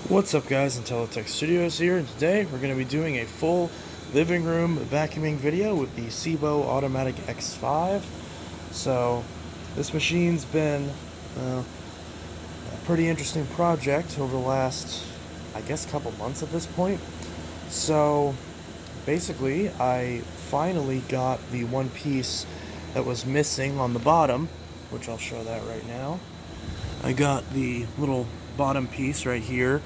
What's up guys, Intelitech Studios here, and today we're going to be doing a full living room vacuuming video with the Sebo Automatic X5. So this machine's been a pretty interesting project over the last, I guess, couple months at this point. So basically I finally got the one piece that was missing on the bottom, which I'll show that right now. I got the little bottom piece right here,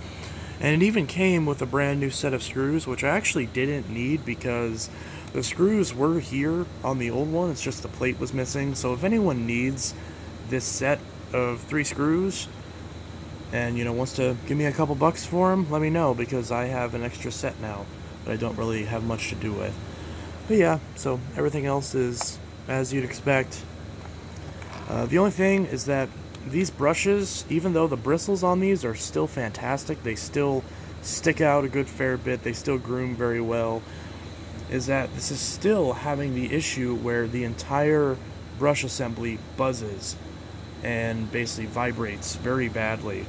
and it even came with a brand new set of screws, which I actually didn't need because the screws were here on the old one. It's just the plate was missing. So if anyone needs this set of 3 screws and wants to give me a couple bucks for them, let me know, because I have an extra set now that I don't really have much to do with. But yeah, so everything else is as you'd expect. The only thing is that these brushes, even though the bristles on these are still fantastic, they still stick out a good fair bit, they still groom very well, is that this is still having the issue where the entire brush assembly buzzes and basically vibrates very badly.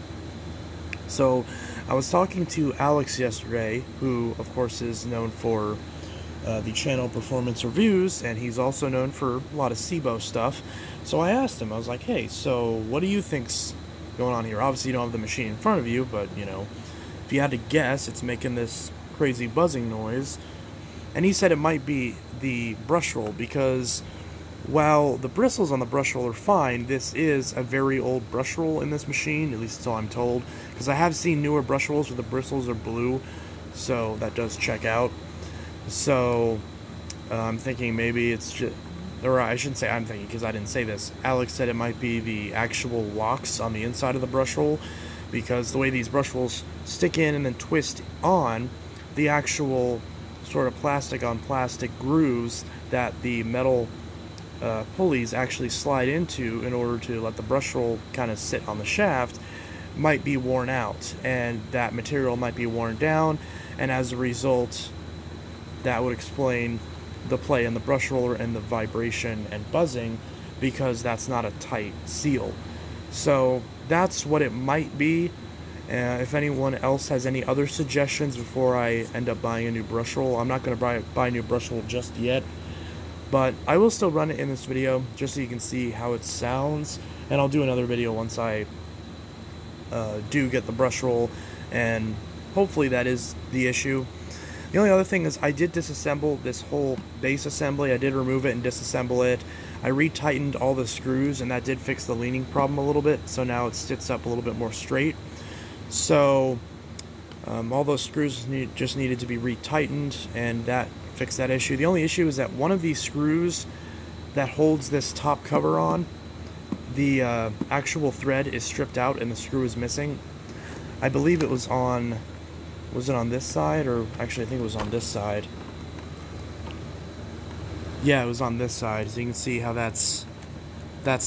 So I was talking to Alex yesterday, who of course is known for the channel Performance Reviews, and he's also known for a lot of Sibo stuff. So I asked him, I was like, hey, so what do you think's going on here? Obviously you don't have the machine in front of you, but if you had to guess, it's making this crazy buzzing noise. And he said it might be the brush roll, because while the bristles on the brush roll are fine, this is a very old brush roll in this machine, at least so I'm told, because I have seen newer brush rolls where the bristles are blue, so that does check out. So I'm thinking maybe it's just, or I shouldn't say I'm thinking because I didn't say this. Alex said it might be the actual locks on the inside of the brush roll, because the way these brush rolls stick in and then twist on, the actual sort of plastic on plastic grooves that the metal pulleys actually slide into in order to let the brush roll kind of sit on the shaft might be worn out, and that material might be worn down, and as a result that would explain the play in the brush roller and the vibration and buzzing, because that's not a tight seal. So that's what it might be. If anyone else has any other suggestions before I end up buying a new brush roll, I'm not going to buy a new brush roll just yet, but I will still run it in this video just so you can see how it sounds, and I'll do another video once I do get the brush roll, and hopefully that is the issue. The only other thing is I did disassemble this whole base assembly. I did remove it and disassemble it. I retightened all the screws, and that did fix the leaning problem a little bit, so now it sits up a little bit more straight. So all those screws just needed to be retightened, and that fixed that issue. The only issue is that one of these screws that holds this top cover on, the actual thread is stripped out and the screw is missing. I believe it was on... Was it on this side, or actually I think it was on this side. Yeah, it was on this side. So you can see how that's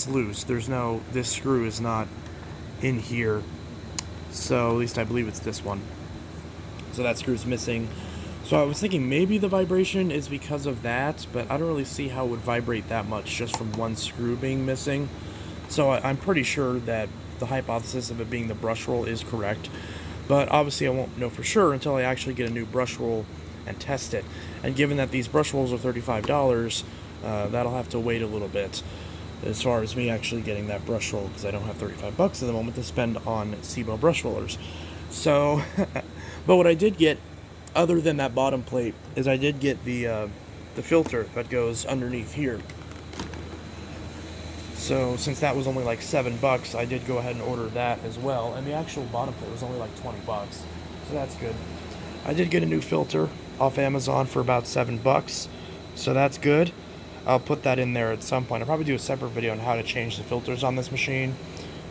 loose. This screw is not in here. So at least I believe it's this one. So that screw's missing. So I was thinking maybe the vibration is because of that, but I don't really see how it would vibrate that much just from one screw being missing. So I'm pretty sure that the hypothesis of it being the brush roll is correct. But obviously I won't know for sure until I actually get a new brush roll and test it. And given that these brush rolls are $35, that'll have to wait a little bit as far as me actually getting that brush roll, because I don't have 35 bucks at the moment to spend on Sibo brush rollers. So, but what I did get, other than that bottom plate, is I did get the filter that goes underneath here. So since that was only like $7, I did go ahead and order that as well, and the actual bottom plate was only like 20 bucks, so that's good. I did get a new filter off Amazon for about $7, so that's good. I'll put that in there at some point. I'll probably do a separate video on how to change the filters on this machine,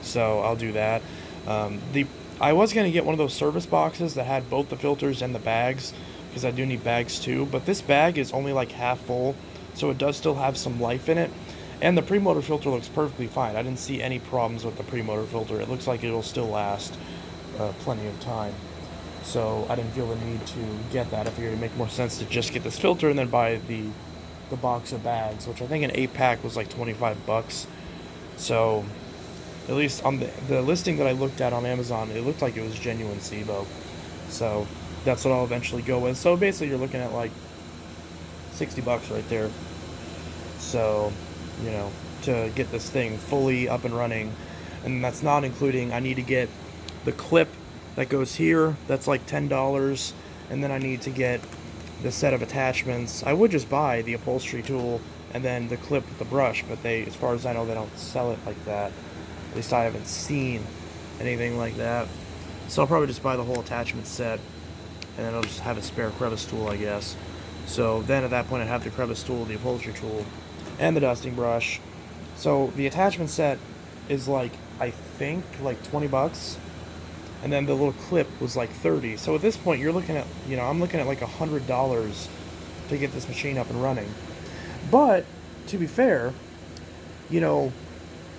so I'll do that. I was going to get one of those service boxes that had both the filters and the bags, because I do need bags too, but this bag is only like half full, so it does still have some life in it. And the pre-motor filter looks perfectly fine. I didn't see any problems with the pre-motor filter. It looks like it'll still last plenty of time. So I didn't feel the need to get that. I figured it'd make more sense to just get this filter and then buy the box of bags, which I think an 8-pack was like 25 bucks. So At least on the listing that I looked at on Amazon, it looked like it was genuine Sebo. So that's what I'll eventually go with. So basically, you're looking at like 60 bucks right there. So, you know, to get this thing fully up and running, and that's not including, I need to get the clip that goes here, that's like $10, and then I need to get the set of attachments. I would just buy the upholstery tool and then the clip with the brush, but they, as far as I know, they don't sell it like that. At least I haven't seen anything like that. So I'll probably just buy the whole attachment set, and then I'll just have a spare crevice tool, I guess. So then at that point I'd have the crevice tool, the upholstery tool, and the dusting brush. So the attachment set is like, I think, like 20 bucks. And then the little clip was like 30. So at this point you're looking at, you know, I'm looking at like $100 to get this machine up and running. But to be fair, you know,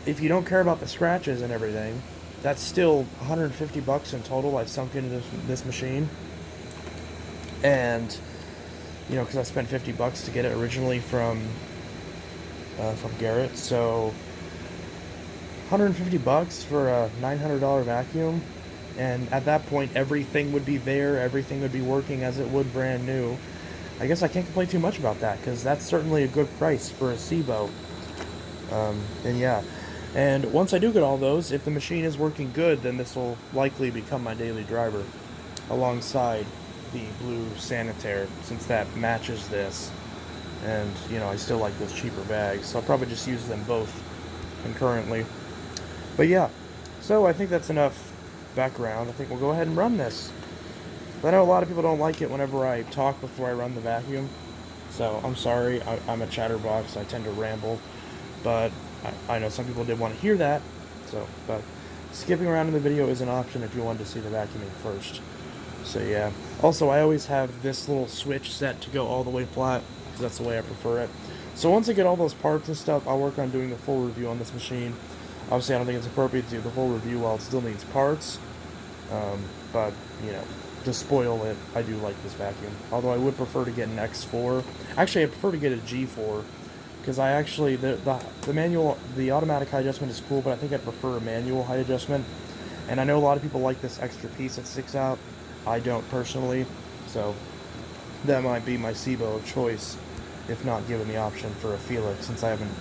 if you don't care about the scratches and everything, that's still 150 bucks in total I've sunk into this machine. And, you know, because I spent 50 bucks to get it originally from Garrett. So 150 bucks for a $900 vacuum. And at that point, everything would be there, everything would be working as it would brand new. I guess I can't complain too much about that, because that's certainly a good price for a Sibo. And yeah. And once I do get all those, if the machine is working good, then this will likely become my daily driver, alongside the blue Sanitaire, since that matches this. And, you know, I still like those cheaper bags, so I'll probably just use them both concurrently. But yeah, so I think that's enough background. I think we'll go ahead and run this. But I know a lot of people don't like it whenever I talk before I run the vacuum, so I'm sorry. I'm a chatterbox, I tend to ramble, but I know some people did want to hear that, so, but skipping around in the video is an option if you wanted to see the vacuuming first. So yeah. Also, I always have this little switch set to go all the way flat, because that's the way I prefer it. So once I get all those parts and stuff, I'll work on doing the full review on this machine. Obviously, I don't think it's appropriate to do the full review while it still needs parts, but, you know, to spoil it, I do like this vacuum. Although I would prefer to get an X4. Actually, I prefer to get a G4, because I actually, the manual, the automatic height adjustment is cool, but I think I prefer a manual height adjustment. And I know a lot of people like this extra piece that sticks out. I don't personally, so that might be my Sibo of choice, if not given the option for a Felix, since I haven't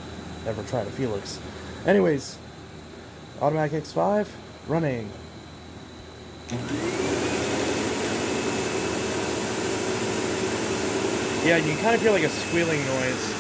ever tried a Felix. Anyways, automatic X5, running. Yeah, you can kind of hear like a squealing noise.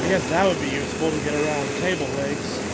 I guess that would be useful to get around table legs.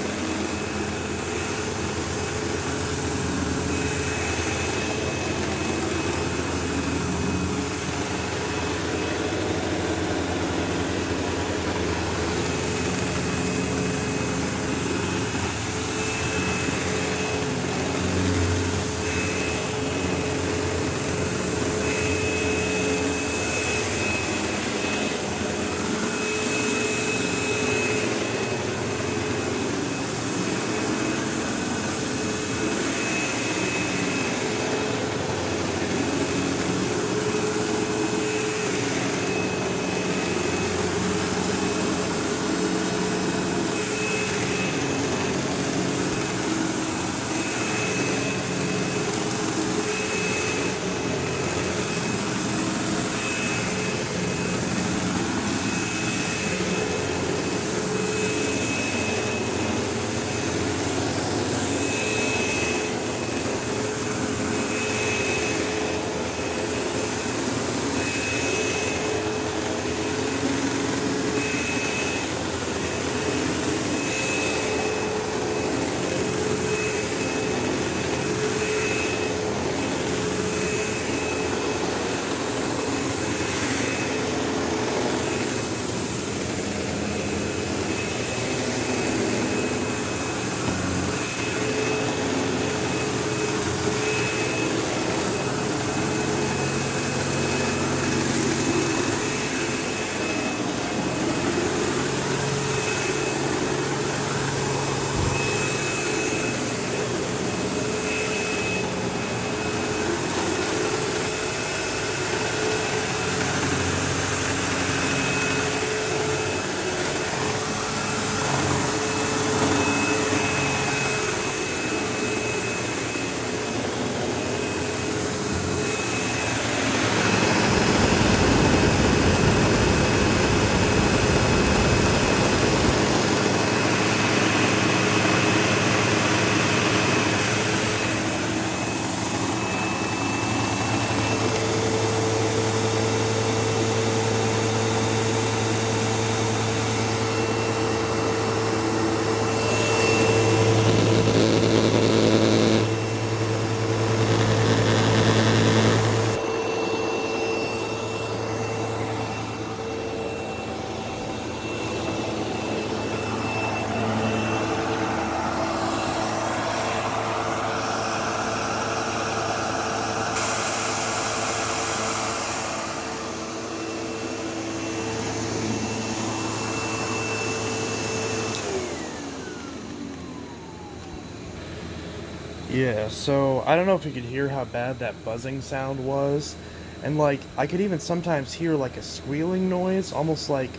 Yeah, so I don't know if you could hear how bad that buzzing sound was. And like I could even sometimes hear like a squealing noise, almost like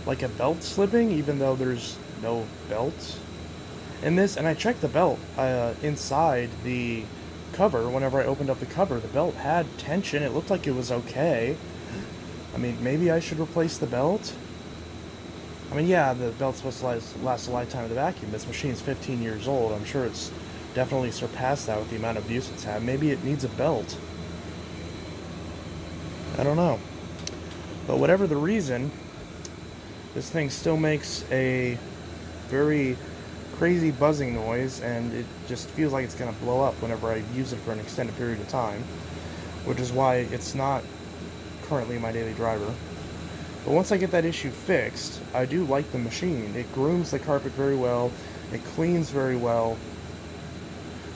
a belt slipping, even though there's no belt in this. And I checked the belt inside the cover. Whenever I opened up the cover, the belt had tension. It looked like it was okay. I mean, maybe I should replace the belt. I mean, yeah, the belt's supposed to last a lifetime of the vacuum. This machine's 15 years old. I'm sure it's definitely surpassed that with the amount of use it's had. Maybe it needs a belt. I don't know. But whatever the reason, this thing still makes a very crazy buzzing noise, and it just feels like it's going to blow up whenever I use it for an extended period of time, which is why it's not currently my daily driver. But once I get that issue fixed, I do like the machine. It grooms the carpet very well, it cleans very well.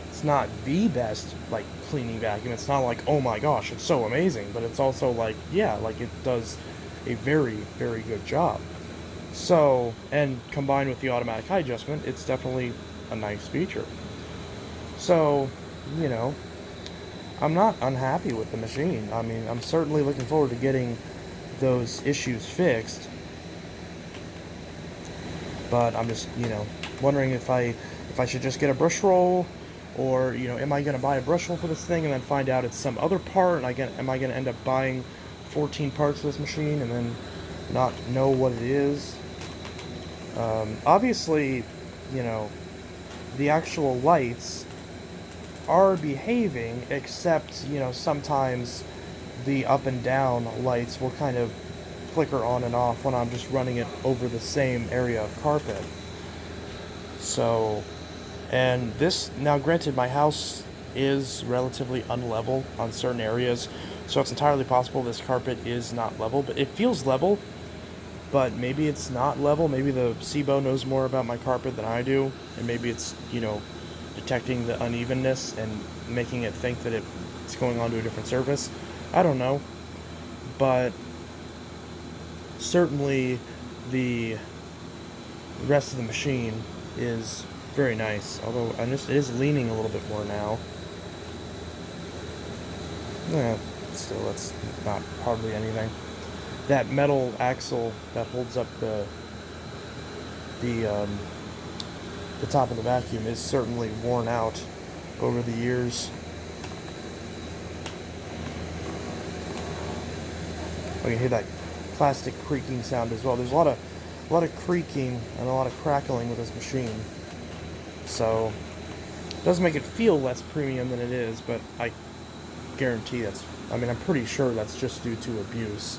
It's not the best, like, cleaning vacuum. It's not like, oh my gosh, it's so amazing, but it's also like, yeah, like it does a very, very good job. So, and combined with the automatic height adjustment, it's definitely a nice feature. So, you know, I'm not unhappy with the machine. I mean, I'm certainly looking forward to getting those issues fixed. But I'm just, wondering if I should just get a Brushroll, or am I going to buy a Brushroll for this thing and then find out it's some other part, and am I going to end up buying 14 parts of this machine and then not know what it is? Obviously, the actual lights are behaving, except, sometimes the up and down lights will kind of flicker on and off when I'm just running it over the same area of carpet. So, and this, now granted, my house is relatively unlevel on certain areas, so it's entirely possible this carpet is not level, but it feels level. But maybe it's not level. Maybe the Sebo knows more about my carpet than I do, and maybe it's, detecting the unevenness and making it think that it's going onto a different surface. I don't know. But certainly the rest of the machine is very nice, although it is leaning a little bit more now. Yeah, still, that's not hardly anything. That metal axle that holds up the top of the vacuum is certainly worn out over the years. Oh, you hear that plastic creaking sound as well. There's a lot of creaking and a lot of crackling with this machine. So it does make it feel less premium than it is, but I guarantee I'm pretty sure that's just due to abuse.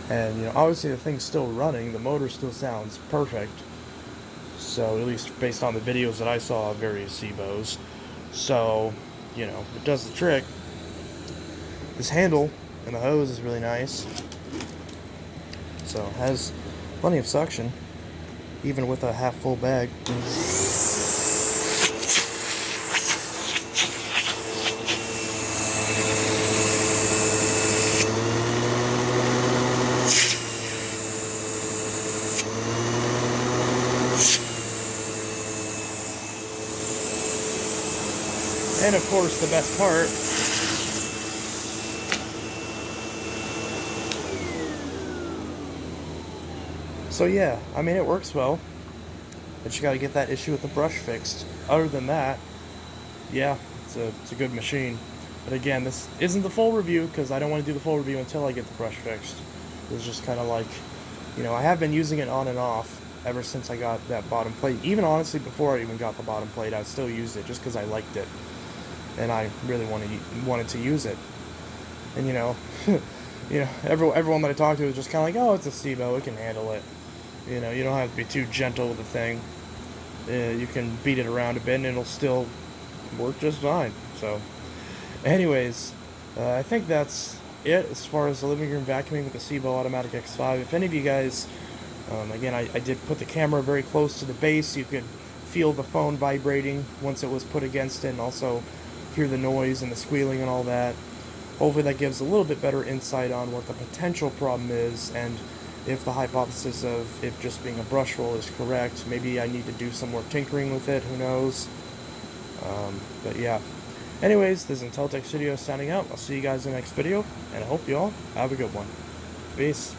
And, obviously the thing's still running, the motor still sounds perfect. So, at least based on the videos that I saw of various Sebos. So, it does the trick. This handle and the hose is really nice. So, it has plenty of suction, even with a half full bag. And of course, the best part, so yeah, it works well. But you gotta get that issue with the brush fixed. Other than that, yeah, it's a good machine. But again, this isn't the full review, because I don't want to do the full review until I get the brush fixed. It's just kind of like, I have been using it on and off ever since I got that bottom plate. Even honestly, before I even got the bottom plate, I still used it just because I liked it. And I really wanted to use it. And everyone that I talked to was just kind of like, oh, it's a Sebo, it can handle it. You don't have to be too gentle with the thing. You can beat it around a bit and it'll still work just fine. So, anyways, I think that's it as far as the living room vacuuming with the Sebo Automatic X5. If any of you guys, again, I did put the camera very close to the base. You could feel the phone vibrating once it was put against it, and also hear the noise and the squealing and all that. Hopefully that gives a little bit better insight on what the potential problem is, and if the hypothesis of it just being a brush roll is correct. Maybe I need to do some more tinkering with it, who knows. But yeah. Anyways, this is Inteltech Studios signing out. I'll see you guys in the next video, and I hope you all have a good one. Peace.